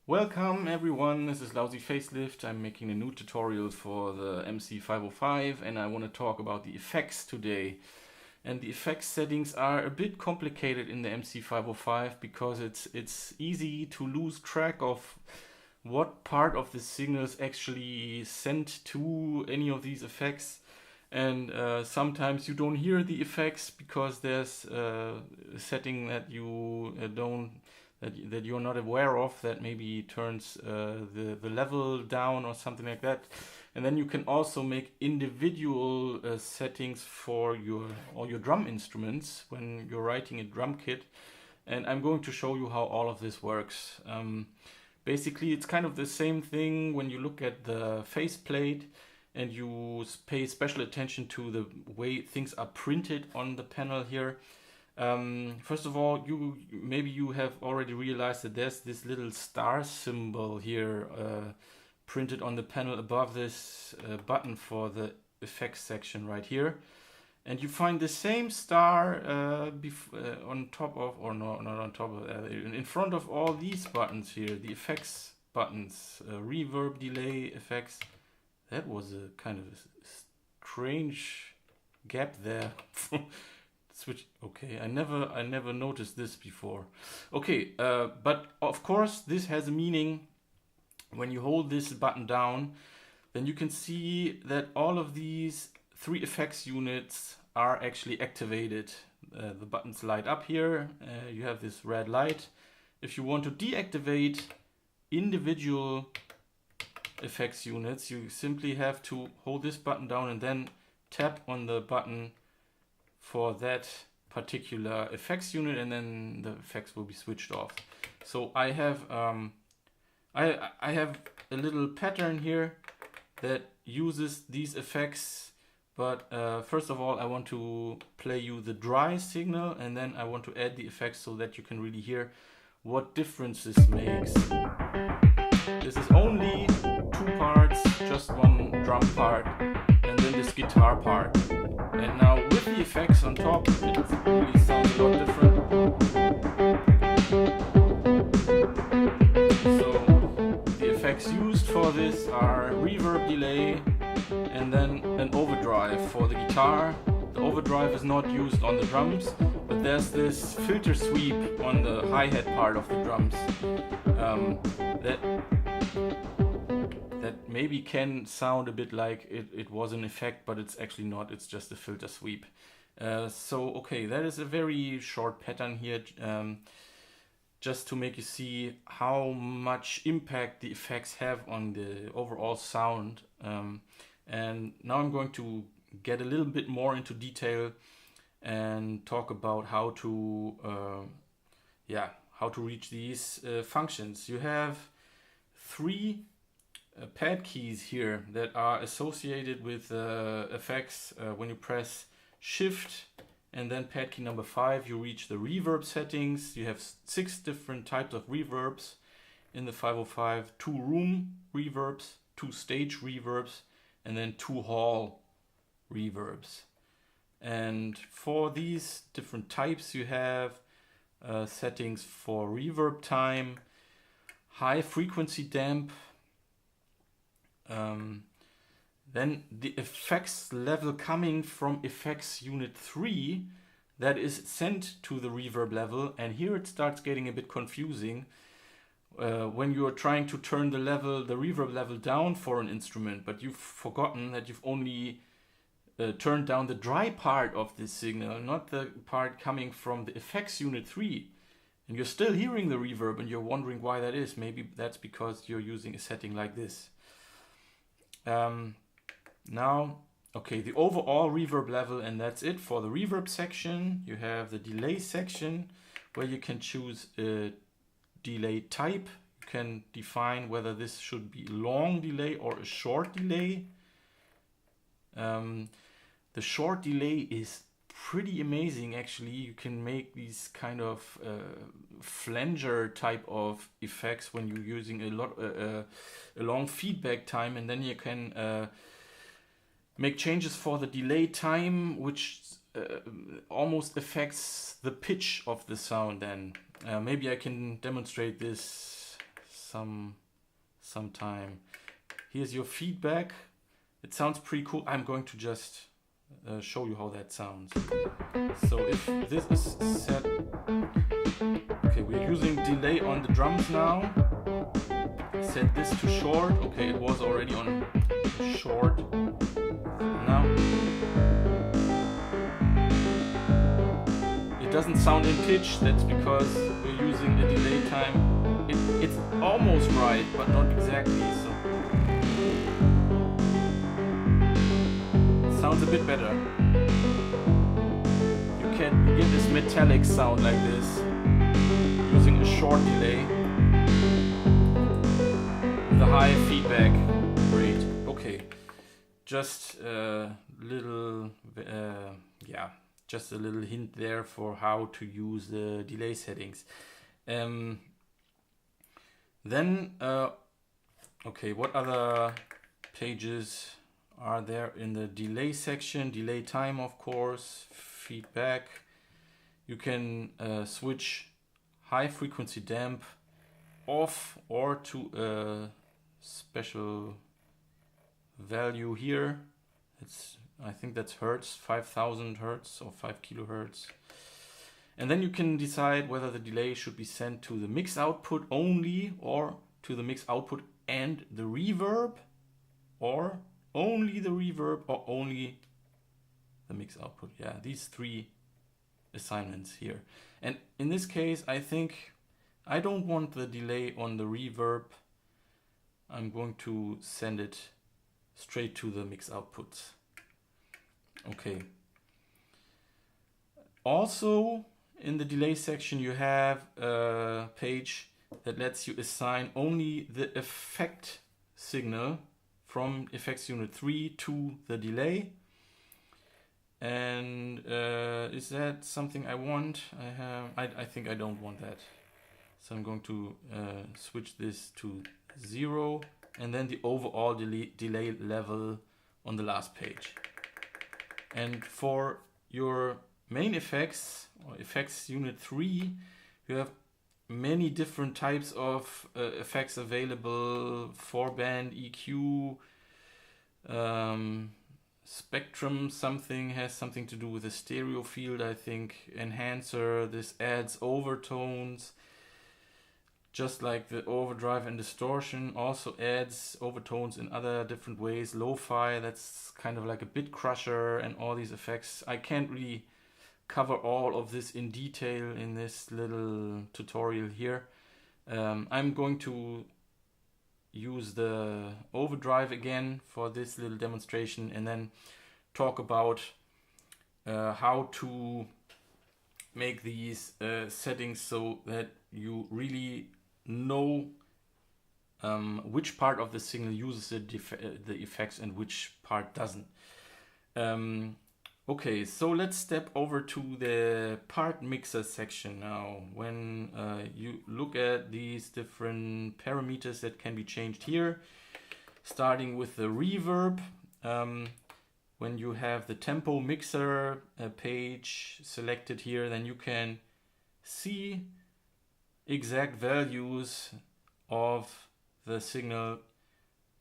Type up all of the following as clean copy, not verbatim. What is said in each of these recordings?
Welcome everyone, this is Lousy Facelift. I'm making a new tutorial for the MC-505 and I want to talk about the effects today. And the effects settings are a bit complicated in the MC-505 because it's easy to lose track of what part of the signal is actually sent to any of these effects. And sometimes you don't hear the effects because there's a setting that you that you're not aware of that maybe turns the level down or something like that. And then you can also make individual settings for all your drum instruments when you're writing a drum kit. And I'm going to show you how all of this works. Basically, it's kind of the same thing when you look at the faceplate and you pay special attention to the way things are printed on the panel here. First of all, maybe you have already realized that there's this little star symbol here printed on the panel above this button for the effects section right here. And you find the same star on top of, or no, not on top of, in front of all these buttons here, the effects buttons, reverb, delay, effects. That was a kind of a strange gap there. Switch. Okay, I never noticed this before. Okay, but of course this has a meaning. When you hold this button down, then you can see that all of these three effects units are actually activated. The buttons light up here. You have this red light. If you want to deactivate individual effects units, you simply have to hold this button down and then tap on the button for that particular effects unit, and then the effects will be switched off. So I have I have a little pattern here that uses these effects, but first of all I want to play you the dry signal, and then I want to add the effects so that you can really hear what difference this makes. This is only two parts, just one drum part and then this guitar part. And now with the effects on top, it really sounds a lot different. So the effects used for this are reverb, delay, and then an overdrive for the guitar. The overdrive is not used on the drums, but there's this filter sweep on the hi-hat part of the drums that maybe can sound a bit like it was an effect, but it's actually not, it's just a filter sweep. So okay, that is a very short pattern here, just to make you see how much impact the effects have on the overall sound. And now I'm going to get a little bit more into detail and talk about how to reach these functions. You have three pad keys here that are associated with effects. When you press Shift and then pad key number 5, you reach the reverb settings. You have 6 different types of reverbs in the 505: 2 room reverbs, 2 stage reverbs, and then 2 hall reverbs. And for these different types you have settings for reverb time, high frequency damp, then the effects level coming from effects unit 3 that is sent to the reverb level. And here it starts getting a bit confusing when you're trying to turn the reverb level down for an instrument, but you've forgotten that you've only turned down the dry part of this signal, not the part coming from the effects unit 3. And you're still hearing the reverb and you're wondering why that is. Maybe that's because you're using a setting like this. Now, okay, the overall reverb level, and that's it for the reverb section. You have the delay section where you can choose a delay type. You can define whether this should be a long delay or a short delay. The short delay is pretty amazing actually. You can make these kind of flanger type of effects when you're using a long feedback time, and then you can make changes for the delay time, which almost affects the pitch of the sound. Then maybe I can demonstrate this some time. Here's your feedback. It sounds pretty cool. I'm going to just show you how that sounds. So if this is set, okay, we're using delay on the drums now. Set this to short. Okay, it was already on short. Now it doesn't sound in pitch. That's because we're using a delay time. It's almost right, but not exactly. So it sounds a bit better. You get this metallic sound like this using a short delay with a high feedback rate. Okay, just a little, just a little hint there for how to use the delay settings. Okay, what other pages are there in the delay section? Delay time, of course, feedback. You can switch high frequency damp off or to a special value here. I think that's hertz, 5000 hertz or 5 kilohertz. And then you can decide whether the delay should be sent to the mix output only, or to the mix output and the reverb, or only the reverb, or only the mix output. Yeah, these three assignments here. And in this case, I think I don't want the delay on the reverb. I'm going to send it straight to the mix outputs. Okay. Also, in the delay section, you have a page that lets you assign only the effect signal from effects unit 3 to the delay. And is that something I want? I think I don't want that. So I'm going to switch this to 0, and then the overall delay level on the last page. And for your main effects, or effects unit 3, you have many different types of effects available. 4-band EQ, spectrum, something has something to do with the stereo field, I think. Enhancer, this adds overtones, just like the overdrive and distortion also adds overtones in other different ways. Lo-fi, that's kind of like a bit crusher, and all these effects. I can't really cover all of this in detail in this little tutorial here. I'm going to use the overdrive again for this little demonstration, and then talk about how to make these settings so that you really know which part of the signal uses the effects and which part doesn't. Okay, so let's step over to the part mixer section now. When you look at these different parameters that can be changed here, starting with the reverb, when you have the tempo mixer page selected here, then you can see exact values of the signal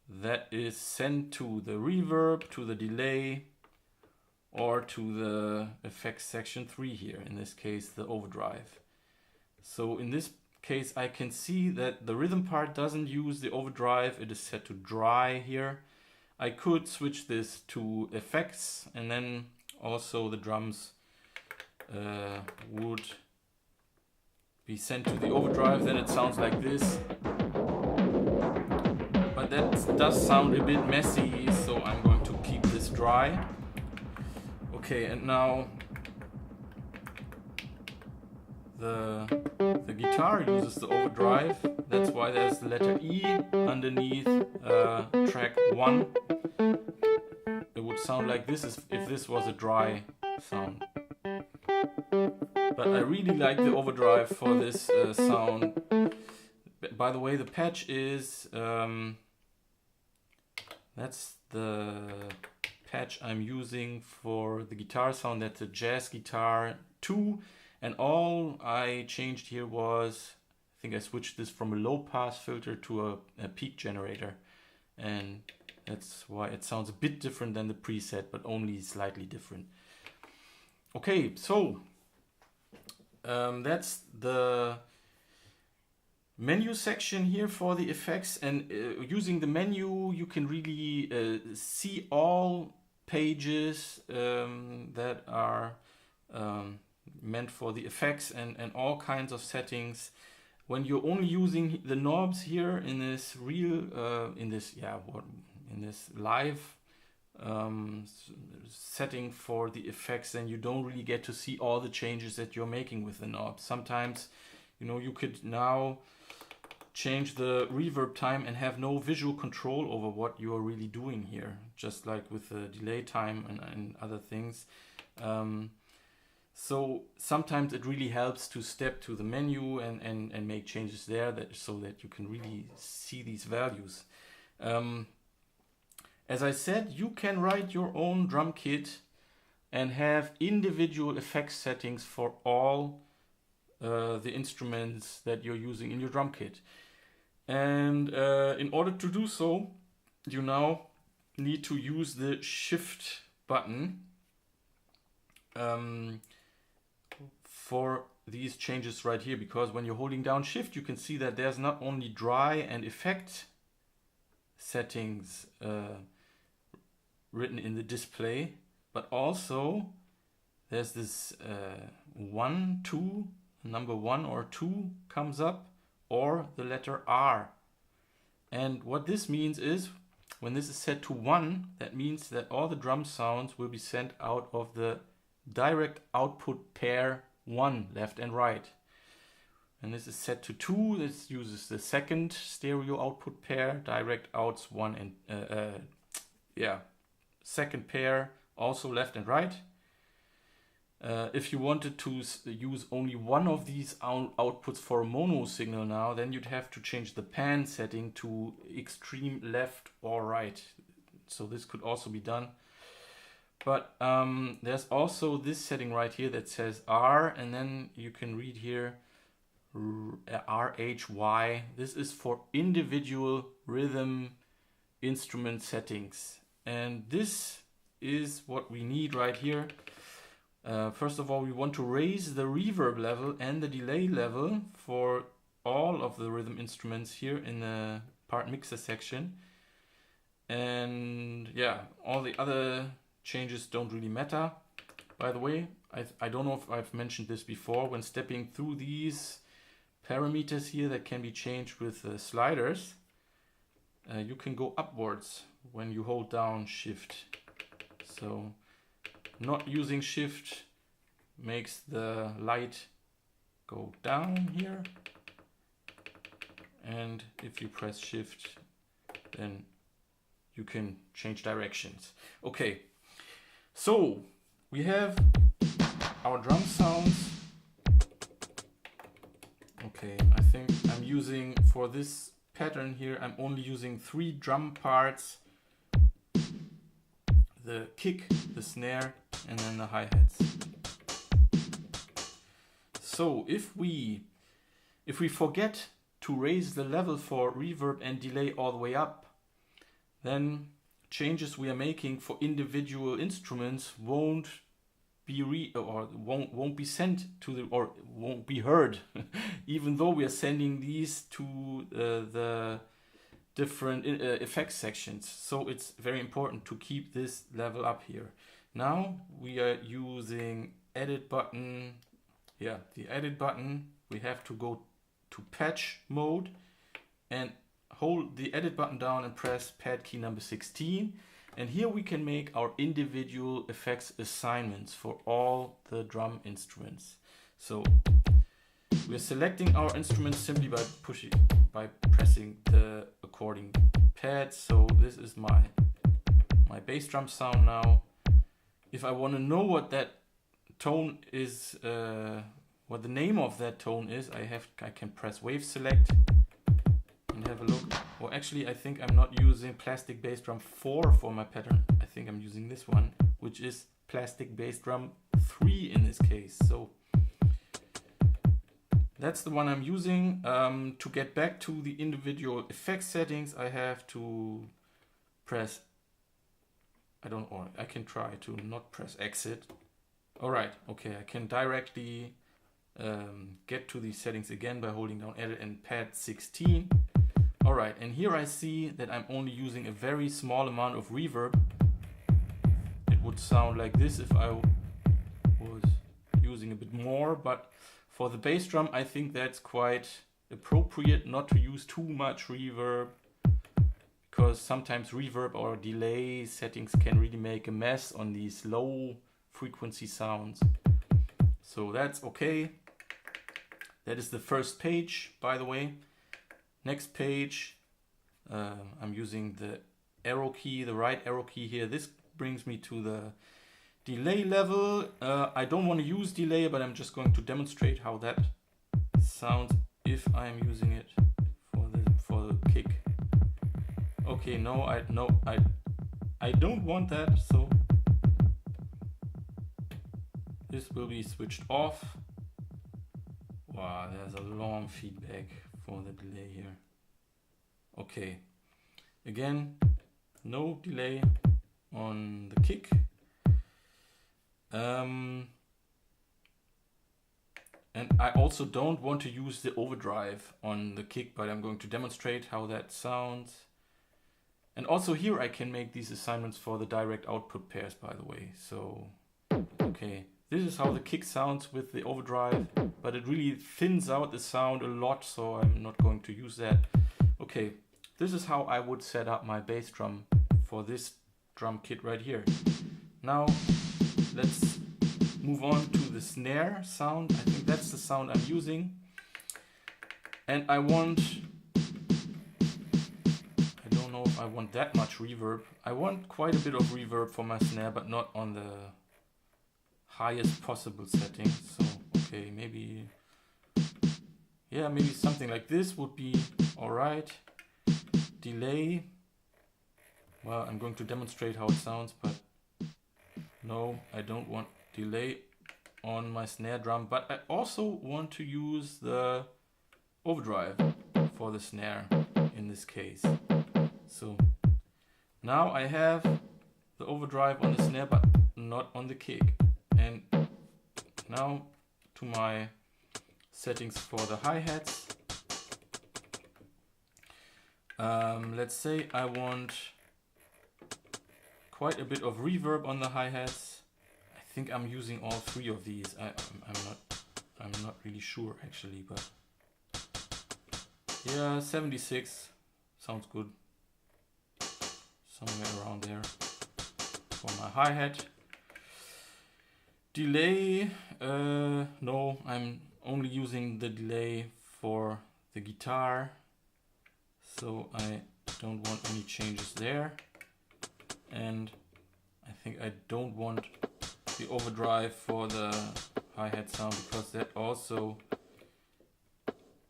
that is sent to the reverb, to the delay, or to the effects section 3 here, in this case the overdrive. So in this case I can see that the rhythm part doesn't use the overdrive, it is set to dry here. I could switch this to effects, and then also the drums would be sent to the overdrive, then it sounds like this. But that does sound a bit messy, so I'm going to keep this dry. Okay, and now the guitar uses the overdrive. That's why there's the letter E underneath track 1. It would sound like this if this was a dry sound. But I really like the overdrive for this sound. By the way, the patch is that's the patch I'm using for the guitar sound. That's a Jazz Guitar 2, and all I changed here was think I switched this from a low pass filter to a peak generator, and that's why it sounds a bit different than the preset, but only slightly different. Okay, so that's the menu section here for the effects, and using the menu you can really see all pages that are meant for the effects and all kinds of settings. When you're only using the knobs here in this in this live setting for the effects, then you don't really get to see all the changes that you're making with the knobs. Sometimes, you know, you could now change the reverb time and have no visual control over what you are really doing here, just like with the delay time and other things. So sometimes it really helps to step to the menu and make changes there so that you can really see these values. As I said, you can write your own drum kit and have individual effects settings for all the instruments that you're using in your drum kit. And in order to do so, you now need to use the Shift button for these changes right here, because when you're holding down Shift, you can see that there's not only dry and effect settings written in the display, but also there's this 1, 2, number 1 or 2 comes up, or the letter R. And what this means is, when this is set to 1, that means that all the drum sounds will be sent out of the direct output pair 1, left and right. And this is set to 2, this uses the second stereo output pair, direct outs 1 and second pair, also left and right. If you wanted to use only one of these outputs for a mono signal now, then you'd have to change the pan setting to extreme left or right. So this could also be done. But there's also this setting right here that says R, and then you can read here RHY. This is for individual rhythm instrument settings. And this is what we need right here. First of all, we want to raise the reverb level and the delay level for all of the rhythm instruments here in the part mixer section. And yeah, all the other changes don't really matter. By the way, I don't know if I've mentioned this before. When stepping through these parameters here that can be changed with sliders, you can go upwards when you hold down Shift. So not using Shift makes the light go down here, and if you press Shift, then you can change directions. Okay, so we have our drum sounds. Okay, I think I'm using, for this pattern here, I'm only using 3 drum parts: the kick, the snare, and then the hi-hats. So if we forget to raise the level for reverb and delay all the way up, then changes we are making for individual instruments won't be won't be sent to the, or won't be heard, even though we are sending these to the different effects sections. So it's very important to keep this level up here. Now we are using edit button. Yeah, the edit button, we have to go to patch mode and hold the edit button down and press pad key number 16. And here we can make our individual effects assignments for all the drum instruments. So we're selecting our instruments simply by pressing the according pads. So this is my bass drum sound now. If I want to know what that tone is, what the name of that tone is, I can press wave select and have a look. Or actually, I think I'm not using plastic bass drum 4 for my pattern. I think I'm using this one, which is plastic bass drum 3 in this case. So That's the one I'm using. To get back to the individual effect settings, I have to press, I can try to not press exit. Alright, okay, I can directly get to these settings again by holding down edit and pad 16. Alright, and here I see that I'm only using a very small amount of reverb. It would sound like this if I was using a bit more, but for the bass drum I think that's quite appropriate not to use too much reverb, because sometimes reverb or delay settings can really make a mess on these low frequency sounds. So that's okay. That is the first page, by the way. Next page, I'm using the arrow key, the right arrow key here. This brings me to the delay level. I don't want to use delay, but I'm just going to demonstrate how that sounds if I'm using it for the kick. Okay, no, I don't want that, so this will be switched off. Wow, there's a long feedback for the delay here. Okay, again, no delay on the kick. And I also don't want to use the overdrive on the kick, but I'm going to demonstrate how that sounds. And also here I can make these assignments for the direct output pairs, by the way. So, okay, this is how the kick sounds with the overdrive, but it really thins out the sound a lot, so I'm not going to use that. Okay, this is how I would set up my bass drum for this drum kit right here. Now, let's move on to the snare sound. I think that's the sound I'm using. And I don't know if I want that much reverb. I want quite a bit of reverb for my snare, but not on the highest possible setting. So, okay, maybe something like this would be alright. Delay. Well, I'm going to demonstrate how it sounds, but no, I don't want delay on my snare drum, but I also want to use the overdrive for the snare in this case. So now I have the overdrive on the snare, but not on the kick. And now to my settings for the hi-hats. Let's say I want quite a bit of reverb on the hi-hats. I think I'm using all three of these. I'm not really sure actually, but yeah, 76 sounds good. Somewhere around there for my hi-hat. Delay, no, I'm only using the delay for the guitar, so I don't want any changes there. And I think I don't want the overdrive for the hi-hat sound, because that also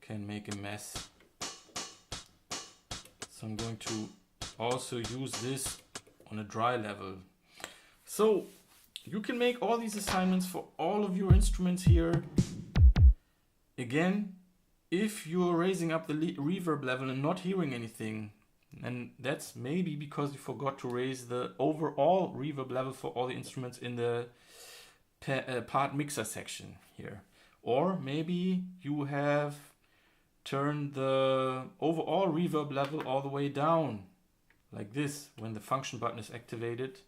can make a mess. So I'm going to also use this on a dry level. So you can make all these assignments for all of your instruments here. Again, if you're raising up the reverb level and not hearing anything, and that's maybe because you forgot to raise the overall reverb level for all the instruments in the part mixer section here. Or maybe you have turned the overall reverb level all the way down, like this. When the function button is activated,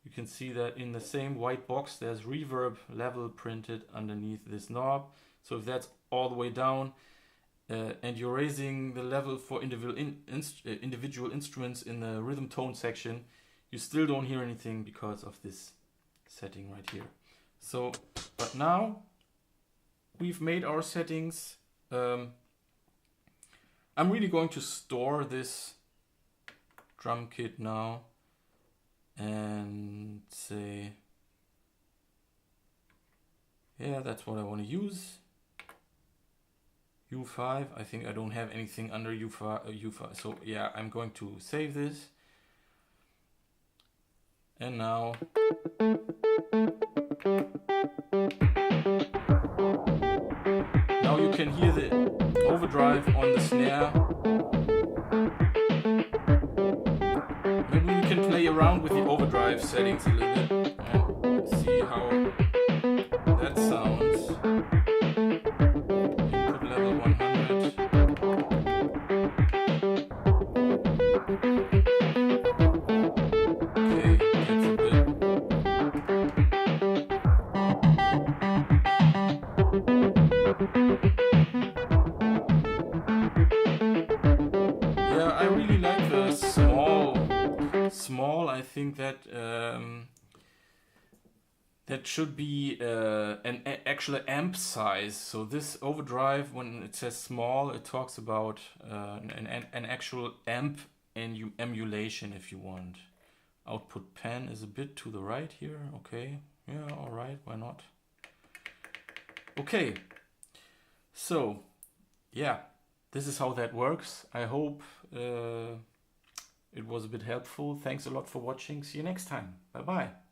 you can see that in the same white box there's reverb level printed underneath this knob. So if that's all the way down, and you're raising the level for individual instruments in the rhythm tone section, you still don't hear anything because of this setting right here. So, but now we've made our settings. I'm really going to store this drum kit now and say, yeah, that's what I want to use. U5, I think I don't have anything under U5, so yeah, I'm going to save this. And now you can overdrive on the snare. Maybe we can play around with the overdrive settings a little bit and see how that sounds. Input level 100. Okay, that's a bit. Yeah, I really like the small. I think that that should be an actual amp size. So this overdrive, when it says small, it talks about an actual amp and emulation, if you want. Output pen is a bit to the right here. Okay, yeah, all right, why not? Okay, so yeah, this is how that works. I hope it was a bit helpful. Thanks a lot for watching. See you next time. Bye bye.